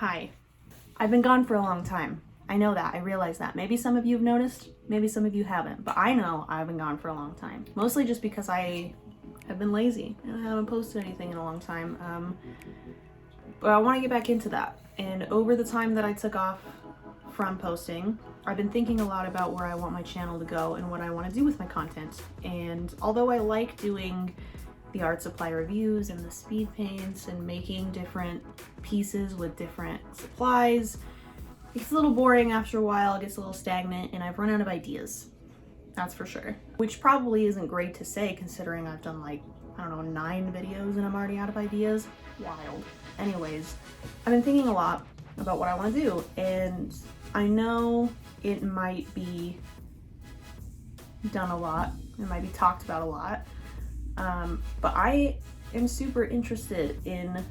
Hi. I've been gone for a long time. I know that. I realize that. Maybe some of you have noticed, maybe some of you haven't, but I know I've been gone for a long time. Mostly just because I have been lazy and I haven't posted anything in a long time. But I want to get back into that. And over the time that I took off from posting, I've been thinking a lot about where I want my channel to go and what I want to do with my content. And although I like doing the art supply reviews and the speed paints and making different pieces with different supplies, it gets a little boring after a while, it gets a little stagnant, and I've run out of ideas. That's for sure. Which probably isn't great to say considering I've done like, I don't know, 9 videos and I'm already out of ideas. Wild. Anyways, I've been thinking a lot about what I want to do, and I know it might be done a lot, it might be talked about a lot, but I am super interested in,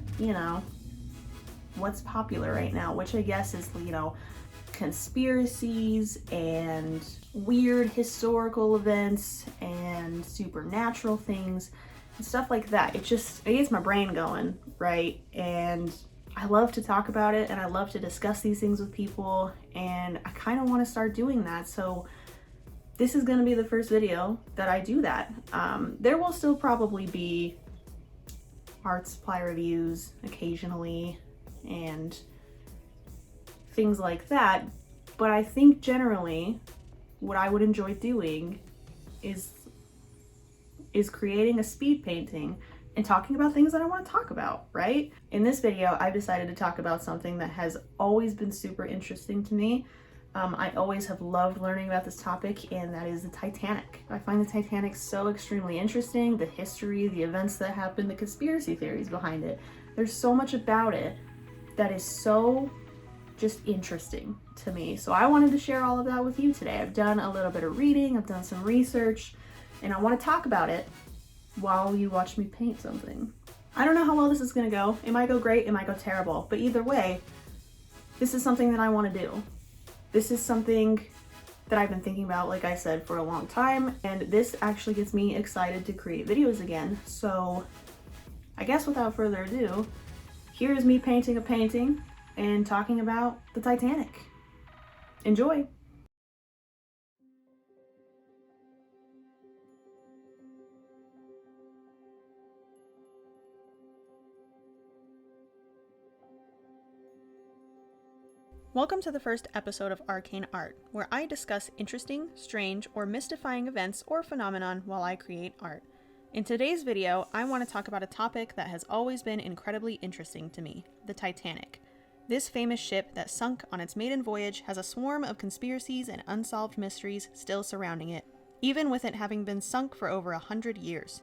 what's popular right now, which I guess is, conspiracies and weird historical events and supernatural things and stuff like that. It gets my brain going, right? And I love to talk about it and I love to discuss these things with people, and I kind of want to start doing that. So this is going to be the first video that I do that. There will still probably be art supply reviews occasionally and things like that, but I think generally what I would enjoy doing is creating a speed painting and talking about things that I want to talk about, right? In this video, I've decided to talk about something that has always been super interesting to me. I always have loved learning about this topic, and that is the Titanic. I find the Titanic so extremely interesting, the history, the events that happened, the conspiracy theories behind it. There's so much about it that is so just interesting to me. So I wanted to share all of that with you today. I've done a little bit of reading, I've done some research, and I want to talk about it while you watch me paint something. I don't know how well this is gonna go. It might go great, it might go terrible, but either way, this is something that I want to do. This is something that I've been thinking about, like I said, for a long time, and this actually gets me excited to create videos again. So I guess without further ado, here is me painting a painting and talking about the Titanic. Enjoy! Welcome to the first episode of Arcane Art, where I discuss interesting, strange, or mystifying events or phenomenon while I create art. In today's video, I want to talk about a topic that has always been incredibly interesting to me, the Titanic. This famous ship that sunk on its maiden voyage has a swarm of conspiracies and unsolved mysteries still surrounding it, even with it having been sunk for over 100 years.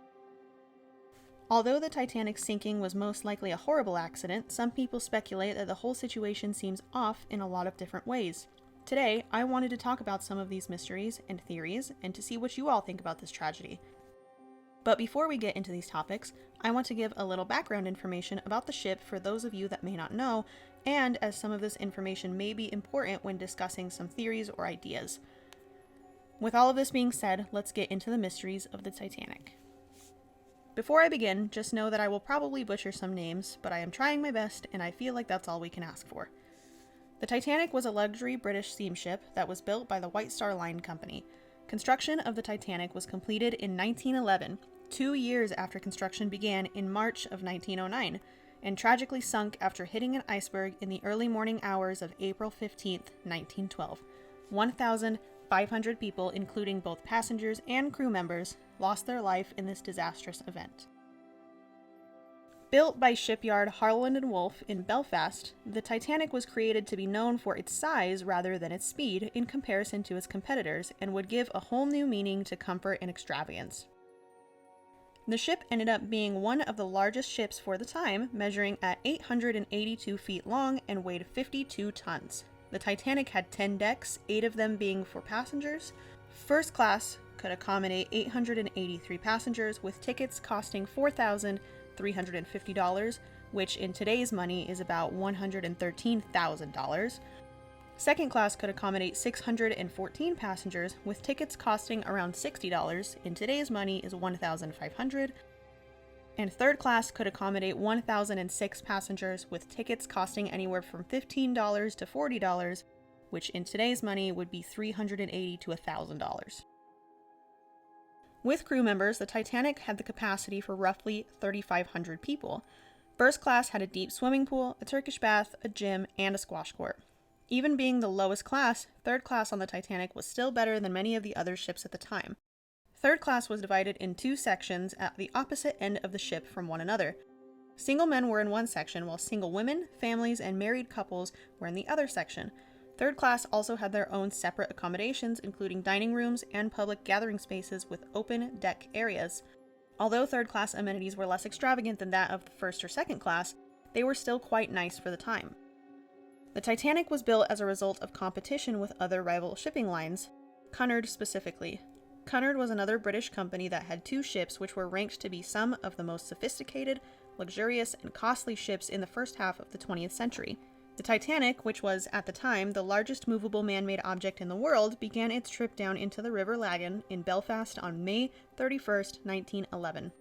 Although the Titanic's sinking was most likely a horrible accident, some people speculate that the whole situation seems off in a lot of different ways. Today, I wanted to talk about some of these mysteries and theories, and to see what you all think about this tragedy. But before we get into these topics, I want to give a little background information about the ship for those of you that may not know, and as some of this information may be important when discussing some theories or ideas. With all of this being said, let's get into the mysteries of the Titanic. Before I begin, just know that I will probably butcher some names, but I am trying my best, and I feel like that's all we can ask for. The Titanic was a luxury British steamship that was built by the White Star Line Company. Construction of the Titanic was completed in 1911, 2 years after construction began in March of 1909, and tragically sunk after hitting an iceberg in the early morning hours of April 15, 1912. 1,500 people, including both passengers and crew members, lost their life in this disastrous event. Built by shipyard Harland and Wolff in Belfast, the Titanic was created to be known for its size rather than its speed in comparison to its competitors, and would give a whole new meaning to comfort and extravagance. The ship ended up being one of the largest ships for the time, measuring at 882 feet long and weighed 52 tons. The Titanic had 10 decks, 8 of them being for passengers. First class could accommodate 883 passengers, with tickets costing $4,350, which in today's money is about $113,000. Second class could accommodate 614 passengers, with tickets costing around $60, in today's money is $1,500. and third class could accommodate 1,006 passengers, with tickets costing anywhere from $15 to $40, which in today's money would be $380 to $1,000. With crew members, the Titanic had the capacity for roughly 3,500 people. First class had a deep swimming pool, a Turkish bath, a gym, and a squash court. Even being the lowest class, third class on the Titanic was still better than many of the other ships at the time. Third class was divided in two sections at the opposite end of the ship from one another. Single men were in one section, while single women, families, and married couples were in the other section. Third class also had their own separate accommodations, including dining rooms and public gathering spaces with open deck areas. Although third class amenities were less extravagant than that of the first or second class, they were still quite nice for the time. The Titanic was built as a result of competition with other rival shipping lines, Cunard specifically. Cunard was another British company that had two ships which were ranked to be some of the most sophisticated, luxurious, and costly ships in the first half of the 20th century. The Titanic, which was, at the time, the largest movable man-made object in the world, began its trip down into the River Lagan in Belfast on May 31st, 1911.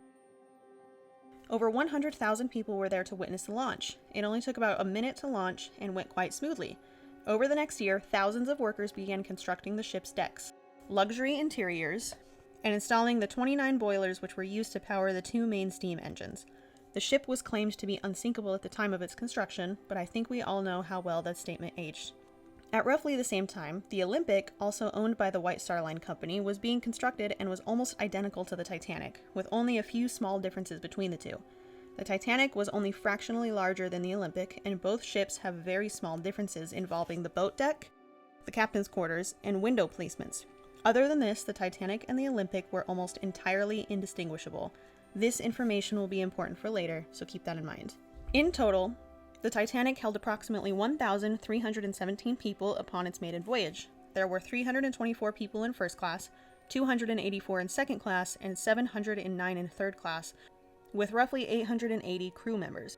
Over 100,000 people were there to witness the launch. It only took about a minute to launch and went quite smoothly. Over the next year, thousands of workers began constructing the ship's decks, luxury interiors, and installing the 29 boilers which were used to power the two main steam engines. The ship was claimed to be unsinkable at the time of its construction, but I think we all know how well that statement aged. At roughly the same time, the Olympic, also owned by the White Star Line Company, was being constructed and was almost identical to the Titanic, with only a few small differences between the two. The Titanic was only fractionally larger than the Olympic, and both ships have very small differences involving the boat deck, the captain's quarters, and window placements. Other than this, the Titanic and the Olympic were almost entirely indistinguishable. This information will be important for later, so keep that in mind. In total, the Titanic held approximately 1,317 people upon its maiden voyage. There were 324 people in first class, 284 in second class, and 709 in third class, with roughly 880 crew members.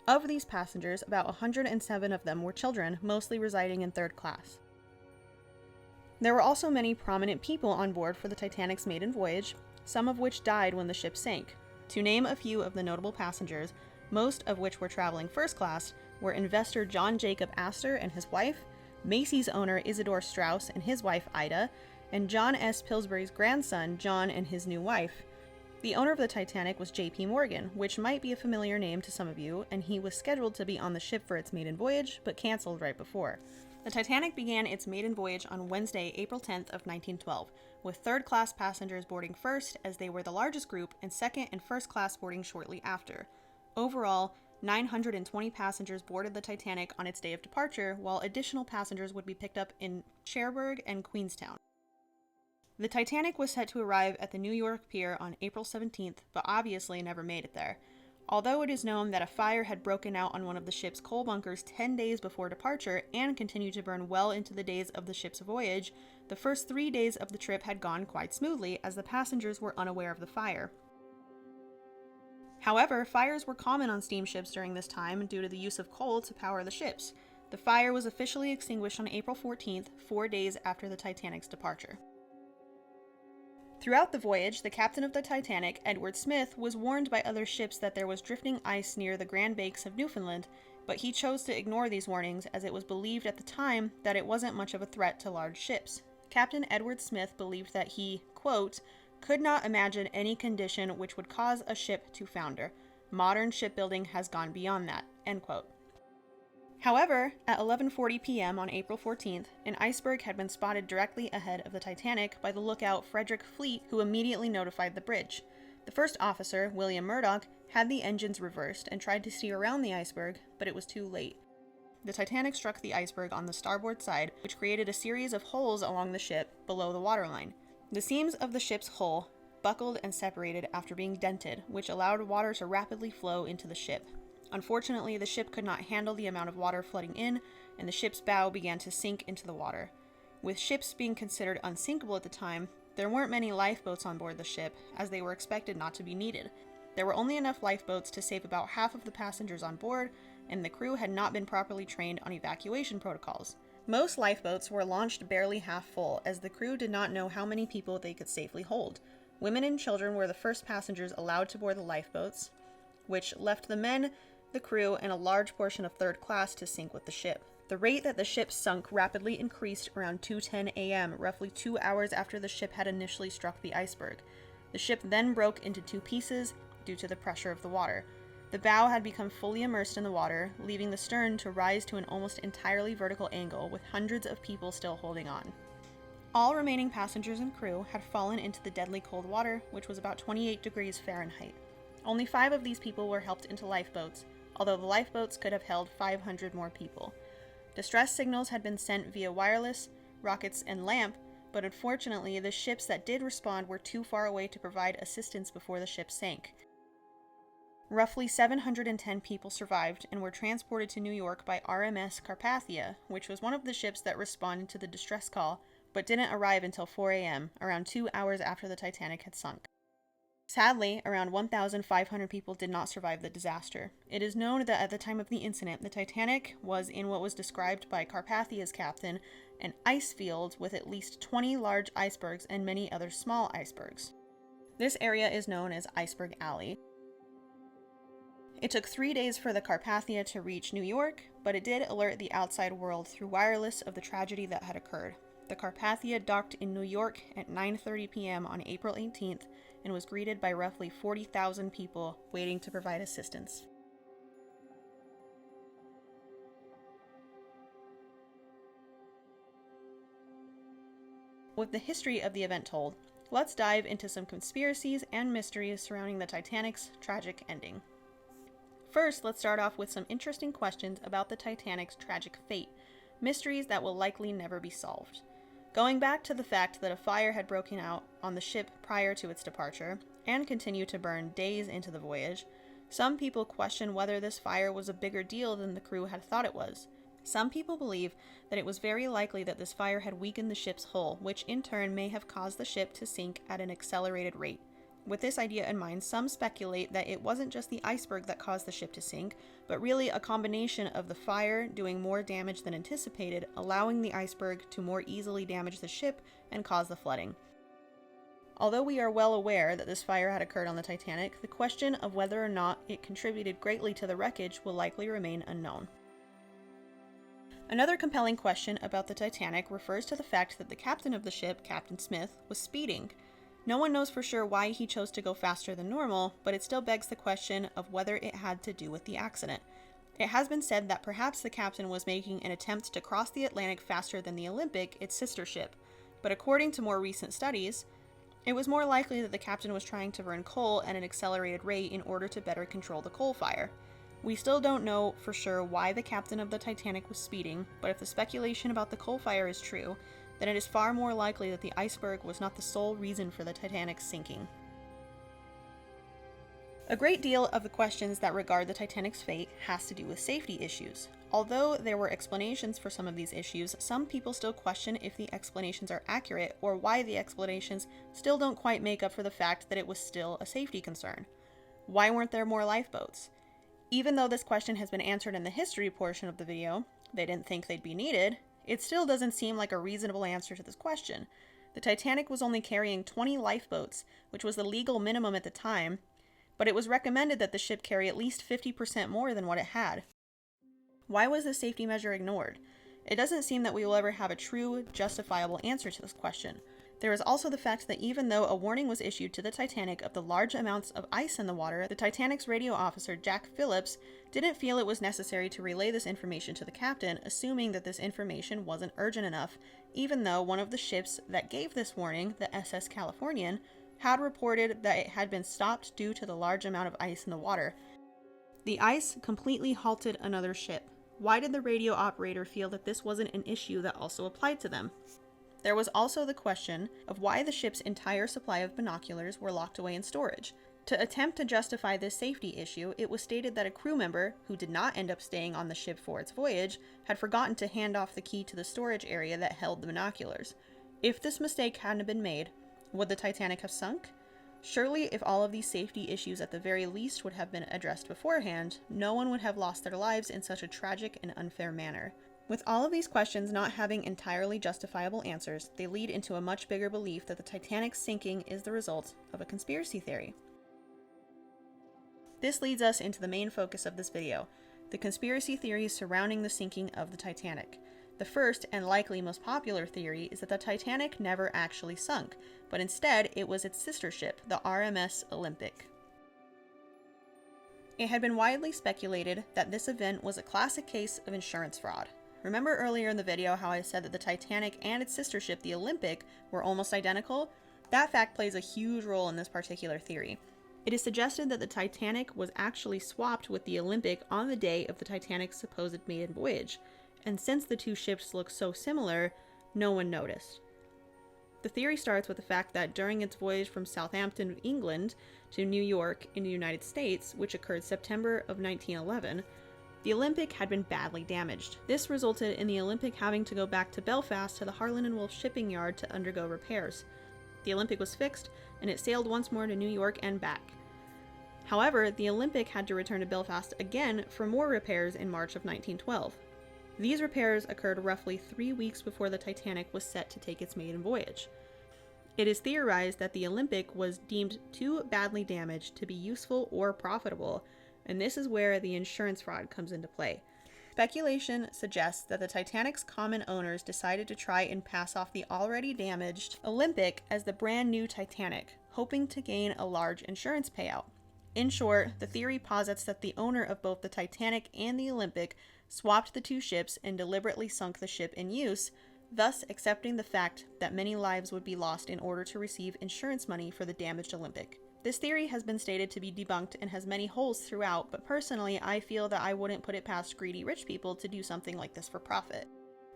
Of these passengers, about 107 of them were children, mostly residing in third class. There were also many prominent people on board for the Titanic's maiden voyage, some of which died when the ship sank. To name a few of the notable passengers, most of which were traveling first class, were investor John Jacob Astor and his wife, Macy's owner Isidore Straus and his wife Ida, and John S. Pillsbury's grandson John and his new wife. The owner of the Titanic was J.P. Morgan, which might be a familiar name to some of you, and he was scheduled to be on the ship for its maiden voyage, but canceled right before. The Titanic began its maiden voyage on Wednesday, April 10th of 1912, with third-class passengers boarding first, as they were the largest group, and second and first class boarding shortly after. Overall, 920 passengers boarded the Titanic on its day of departure, while additional passengers would be picked up in Cherbourg and Queenstown. The Titanic was set to arrive at the New York pier on April 17th, but obviously never made it there. Although it is known that a fire had broken out on one of the ship's coal bunkers 10 days before departure and continued to burn well into the days of the ship's voyage, the first 3 days of the trip had gone quite smoothly as the passengers were unaware of the fire. However, fires were common on steamships during this time due to the use of coal to power the ships. The fire was officially extinguished on April 14th, 4 days after the Titanic's departure. Throughout the voyage, the captain of the Titanic, Edward Smith, was warned by other ships that there was drifting ice near the Grand Banks of Newfoundland, but he chose to ignore these warnings as it was believed at the time that it wasn't much of a threat to large ships. Captain Edward Smith believed that he, quote, could not imagine any condition which would cause a ship to founder. Modern shipbuilding has gone beyond that, end quote. However, at 11:40 p.m. on April 14th, an iceberg had been spotted directly ahead of the Titanic by the lookout Frederick Fleet, who immediately notified the bridge. The first officer, William Murdoch, had the engines reversed and tried to steer around the iceberg, but it was too late. The Titanic struck the iceberg on the starboard side, which created a series of holes along the ship below the waterline. The seams of the ship's hull buckled and separated after being dented, which allowed water to rapidly flow into the ship. Unfortunately, the ship could not handle the amount of water flooding in, and the ship's bow began to sink into the water. With ships being considered unsinkable at the time, there weren't many lifeboats on board the ship, as they were expected not to be needed. There were only enough lifeboats to save about half of the passengers on board, and the crew had not been properly trained on evacuation protocols. Most lifeboats were launched barely half full, as the crew did not know how many people they could safely hold. Women and children were the first passengers allowed to board the lifeboats. which left the men, the crew, and a large portion of third class to sink with the ship. The rate that the ship sunk rapidly increased around 2:10 a.m., roughly 2 hours after the ship had initially struck the iceberg. The ship then broke into 2 pieces due to the pressure of the water. The bow had become fully immersed in the water, leaving the stern to rise to an almost entirely vertical angle, with hundreds of people still holding on. All remaining passengers and crew had fallen into the deadly cold water, which was about 28 degrees Fahrenheit. Only 5 of these people were helped into lifeboats, although the lifeboats could have held 500 more people. Distress signals had been sent via wireless, rockets, and lamp, but unfortunately, the ships that did respond were too far away to provide assistance before the ship sank. Roughly 710 people survived and were transported to New York by RMS Carpathia, which was one of the ships that responded to the distress call, but didn't arrive until 4 a.m., around 2 hours after the Titanic had sunk. Sadly, around 1,500 people did not survive the disaster. It is known that at the time of the incident, the Titanic was in what was described by Carpathia's captain, an ice field with at least 20 large icebergs and many other small icebergs. This area is known as Iceberg Alley. It took 3 days for the Carpathia to reach New York, but it did alert the outside world through wireless of the tragedy that had occurred. The Carpathia docked in New York at 9:30 p.m. on April 18th and was greeted by roughly 40,000 people waiting to provide assistance. With the history of the event told, let's dive into some conspiracies and mysteries surrounding the Titanic's tragic ending. First, let's start off with some interesting questions about the Titanic's tragic fate, mysteries that will likely never be solved. Going back to the fact that a fire had broken out on the ship prior to its departure, and continued to burn days into the voyage, some people question whether this fire was a bigger deal than the crew had thought it was. Some people believe that it was very likely that this fire had weakened the ship's hull, which in turn may have caused the ship to sink at an accelerated rate. With this idea in mind, some speculate that it wasn't just the iceberg that caused the ship to sink, but really a combination of the fire doing more damage than anticipated, allowing the iceberg to more easily damage the ship and cause the flooding. Although we are well aware that this fire had occurred on the Titanic, the question of whether or not it contributed greatly to the wreckage will likely remain unknown. Another compelling question about the Titanic refers to the fact that the captain of the ship, Captain Smith, was speeding. No one knows for sure why he chose to go faster than normal, but it still begs the question of whether it had to do with the accident. It has been said that perhaps the captain was making an attempt to cross the Atlantic faster than the Olympic, its sister ship, but according to more recent studies, it was more likely that the captain was trying to burn coal at an accelerated rate in order to better control the coal fire. We still don't know for sure why the captain of the Titanic was speeding, but if the speculation about the coal fire is true, then it is far more likely that the iceberg was not the sole reason for the Titanic's sinking. A great deal of the questions that regard the Titanic's fate has to do with safety issues. Although there were explanations for some of these issues, some people still question if the explanations are accurate or why the explanations still don't quite make up for the fact that it was still a safety concern. Why weren't there more lifeboats? Even though this question has been answered in the history portion of the video, they didn't think they'd be needed, it still doesn't seem like a reasonable answer to this question. The Titanic was only carrying 20 lifeboats, which was the legal minimum at the time, but it was recommended that the ship carry at least 50% more than what it had. Why was this safety measure ignored? It doesn't seem that we will ever have a true, justifiable answer to this question. There is also the fact that even though a warning was issued to the Titanic of the large amounts of ice in the water, the Titanic's radio officer, Jack Phillips, didn't feel it was necessary to relay this information to the captain, assuming that this information wasn't urgent enough, even though one of the ships that gave this warning, the SS Californian, had reported that it had been stopped due to the large amount of ice in the water. The ice completely halted another ship. Why did the radio operator feel that this wasn't an issue that also applied to them? There was also the question of why the ship's entire supply of binoculars were locked away in storage. To attempt to justify this safety issue, it was stated that a crew member, who did not end up staying on the ship for its voyage, had forgotten to hand off the key to the storage area that held the binoculars. If this mistake hadn't been made, would the Titanic have sunk? Surely, if all of these safety issues at the very least would have been addressed beforehand, no one would have lost their lives in such a tragic and unfair manner. With all of these questions not having entirely justifiable answers, they lead into a much bigger belief that the Titanic's sinking is the result of a conspiracy theory. This leads us into the main focus of this video, the conspiracy theories surrounding the sinking of the Titanic. The first and likely most popular theory is that the Titanic never actually sunk, but instead it was its sister ship, the RMS Olympic. It had been widely speculated that this event was a classic case of insurance fraud. Remember earlier in the video how I said that the Titanic and its sister ship, the Olympic, were almost identical? That fact plays a huge role in this particular theory. It is suggested that the Titanic was actually swapped with the Olympic on the day of the Titanic's supposed maiden voyage, and since the two ships look so similar, no one noticed. The theory starts with the fact that during its voyage from Southampton, England, to New York in the United States, which occurred September of 1911, the Olympic had been badly damaged. This resulted in the Olympic having to go back to Belfast to the Harland and Wolff shipping yard to undergo repairs. The Olympic was fixed, and it sailed once more to New York and back. However, the Olympic had to return to Belfast again for more repairs in March of 1912. These repairs occurred roughly 3 weeks before the Titanic was set to take its maiden voyage. It is theorized that the Olympic was deemed too badly damaged to be useful or profitable, and this is where the insurance fraud comes into play. Speculation suggests that the Titanic's common owners decided to try and pass off the already damaged Olympic as the brand new Titanic, hoping to gain a large insurance payout. In short, the theory posits that the owner of both the Titanic and the Olympic swapped the two ships and deliberately sunk the ship in use, thus accepting the fact that many lives would be lost in order to receive insurance money for the damaged Olympic. This theory has been stated to be debunked and has many holes throughout, but personally I feel that I wouldn't put it past greedy rich people to do something like this for profit.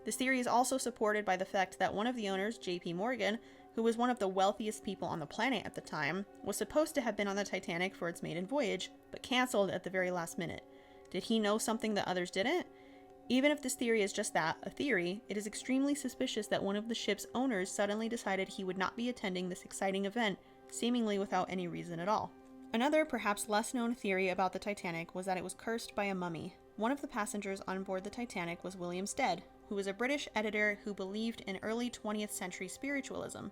This theory is also supported by the fact that one of the owners, J.P. Morgan, who was one of the wealthiest people on the planet at the time, was supposed to have been on the Titanic for its maiden voyage, but cancelled at the very last minute. Did he know something that others didn't? Even if this theory is just that, a theory, it is extremely suspicious that one of the ship's owners suddenly decided he would not be attending this exciting event, seemingly without any reason at all. Another, perhaps less known theory about the Titanic was that it was cursed by a mummy. One of the passengers on board the Titanic was William Stead, who was a British editor who believed in early 20th century spiritualism,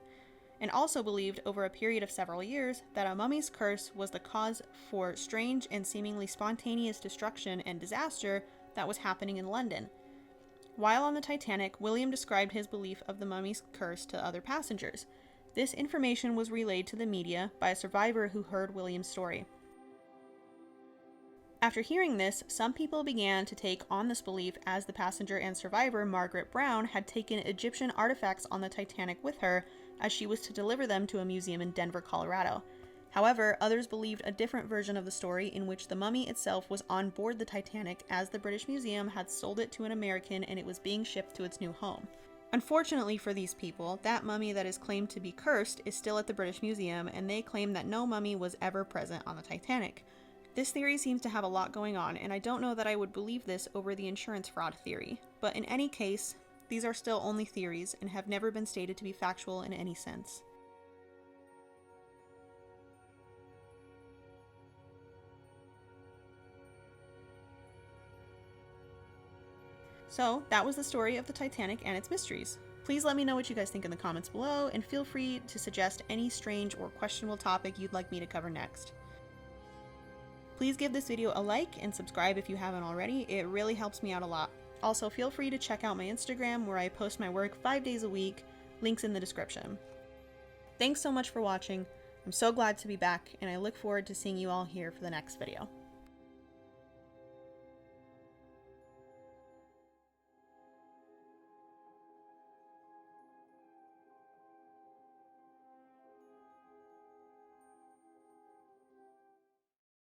and also believed over a period of several years that a mummy's curse was the cause for strange and seemingly spontaneous destruction and disaster that was happening in London. While on the Titanic, William described his belief of the mummy's curse to other passengers. This information was relayed to the media by a survivor who heard William's story. After hearing this, some people began to take on this belief as the passenger and survivor, Margaret Brown, had taken Egyptian artifacts on the Titanic with her as she was to deliver them to a museum in Denver, Colorado. However, others believed a different version of the story in which the mummy itself was on board the Titanic as the British Museum had sold it to an American and it was being shipped to its new home. Unfortunately for these people, that mummy that is claimed to be cursed is still at the British Museum, and they claim that no mummy was ever present on the Titanic. This theory seems to have a lot going on, and I don't know that I would believe this over the insurance fraud theory. But in any case, these are still only theories and have never been stated to be factual in any sense. So, that was the story of the Titanic and its mysteries. Please let me know what you guys think in the comments below, and feel free to suggest any strange or questionable topic you'd like me to cover next. Please give this video a like and subscribe if you haven't already. It really helps me out a lot. Also, feel free to check out my Instagram where I post my work 5 days a week, links in the description. Thanks so much for watching. I'm so glad to be back, and I look forward to seeing you all here for the next video.